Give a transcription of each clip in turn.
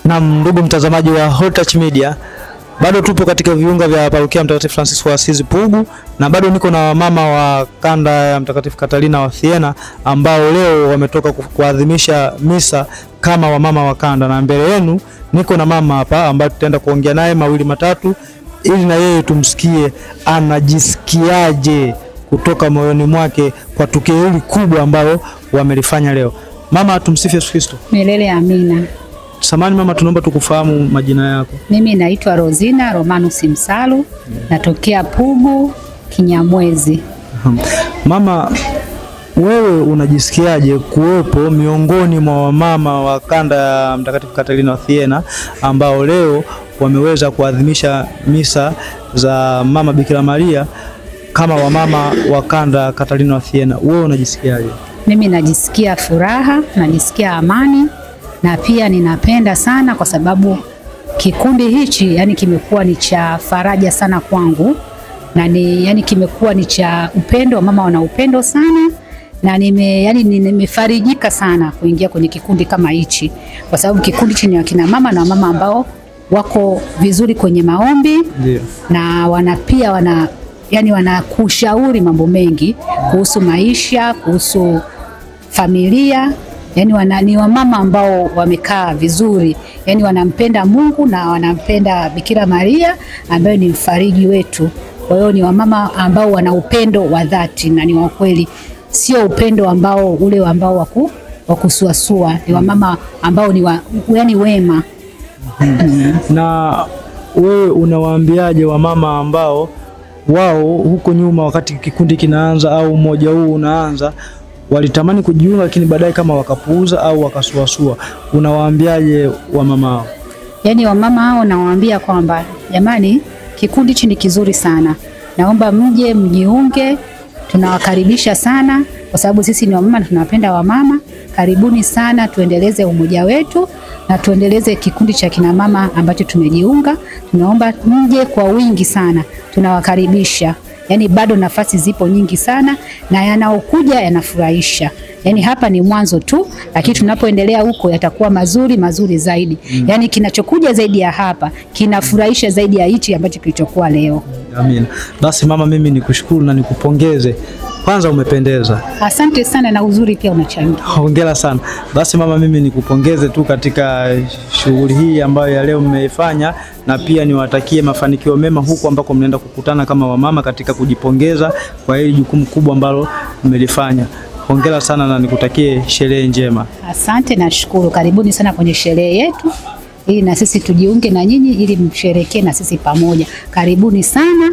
Na ndugu mtazamaji wa Holy Touch Media, bado tupo katika viunga vya Parokia Mtakatifu Francis wa Asizi Pugu, na bado niko na mama wa kanda ya Mtakatifu Katarina wa Siena ambao leo wametoka kuadhimisha misa kama wamama wa kanda, na mbele yenu niko na mama hapa ambaye tutaenda kuongea naye mawili matatu ili na yeye tumsikie anajisikiaje kutoka moyoni mwake kwa tukio hili kubwa ambalo wamelifanya leo. Mama, tumsifu Yesu Kristo. Milele amina. Samani mama, tunaomba tukufahamu majina yako. Mimi naitwa Rosina Romanus Msalu, natokea Pugu Kinyamwezi. Mama, wewe unajisikiaje kuwepo miongoni mwa wamama wa kanda ya Mtakatifu Katarina wa Siena ambao leo wameweza kuadhimisha misa za Mama Bikira Maria kama wamama wa kanda Katarina wa Siena? Wewe unajisikiaje? Mimi najisikia furaha, najisikia amani, na pia ninapenda sana kwa sababu kikundi hichi yani kimekuwa ni cha faraja sana kwangu, na yani kimekuwa ni cha upendo, mama wana upendo sana, na nimefarijika sana kuingia kwenye kikundi kama hichi, kwa sababu kikundi chenye wakina mama na mama ambao wako vizuri kwenye maombi. Ndio. Na wanakushauri mambo mengi kuhusu maisha, kuhusu familia. Yani ni wamama ambao wamekaa vizuri, yani wanampenda Mungu na wanampenda Bikira Maria ambaye ni mfariji wetu. Kwa hiyo ni wamama ambao wana upendo wa dhati na ni wa kweli, sio upendo ambao ule ambao wakusuasua. Ni wamama ambao ni yani wema. Na wewe unawaambiaje wamama ambao wao huko nyuma wakati kikundi kinaanza au mmoja huu unaanza walitamani kujiunga lakini baadaye kama wakapuuza au wakasuasua? Unawaambiaje wamama hao? Yani wamama hao nawaambia kwamba jamani, kikundi hichi ni kizuri sana, naomba mje mjiunge, tunawakaribisha sana kwa sababu sisi ni wamama na tunapenda wamama. Karibuni sana, tuendeleze umoja wetu na tuendeleze kikundi cha kina mama ambacho tumejiunga. Tunaomba mje kwa wingi sana, tunawakaribisha. Yani bado nafasi zipo nyingi sana na yanaokuja yanafurahisha. Yani hapa ni mwanzo tu, lakini tunapoendelea huko yatakuwa mazuri zaidi. Yani kinachokuja zaidi ya hapa kinafurahisha zaidi ya hichi ambacho kilichokuwa leo. Amina. Basi mama, mimi nikushukuru na nikupongeze. Kwanza umependeza. Asante sana, na uzuri pia unachangia. Hongera sana. Basi mama, mimi nikupongeze tu katika shughuli hii ambayo ya leo mmeifanya, na pia niwatakie mafanikio mema huko ambako mnaenda kukutana kama wamama katika kujipongeza kwa hili jukumu kubwa ambalo mmelifanya. Hongera sana na nikutakie sherehe njema. Asante na shukuru. Karibuni sana kwenye sherehe yetu, ili na sisi tujiunge na nyinyi ili msherekee na sisi pamoja. Karibuni sana.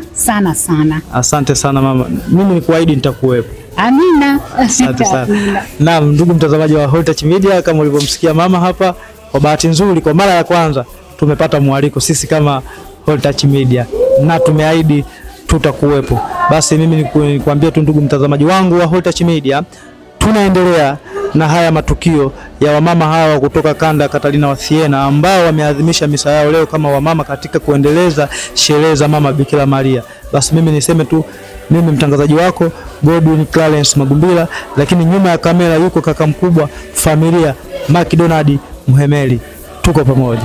Asante sana mama. Mimi nikuahidi nitakuwepo. Amina. Asante sana. Naam, ndugu mtazamaji wa Holy Touch Media, kama ulivyomsikia mama hapa, kwa bahati nzuri kwa mara ya kwanza tumepata mwaliko sisi kama Holy Touch Media, na tumeahidi tutakuwepo. Basi mimi nikwambie tu ndugu mtazamaji wangu wa Holy Touch Media, tunaendelea na haya matukio ya wamama hawa kutoka kanda Katarina wa Siena ambao wameadhimisha misa yao leo kama wamama katika kuendeleza sherehe za Mama Bikira Maria. Basi mimi niseme tu, mimi mtangazaji wako Godwin Clarence Magumbila, lakini nyuma ya kamera yuko kaka mkubwa familia Mark Donald Muhemeli. Tuko pamoja.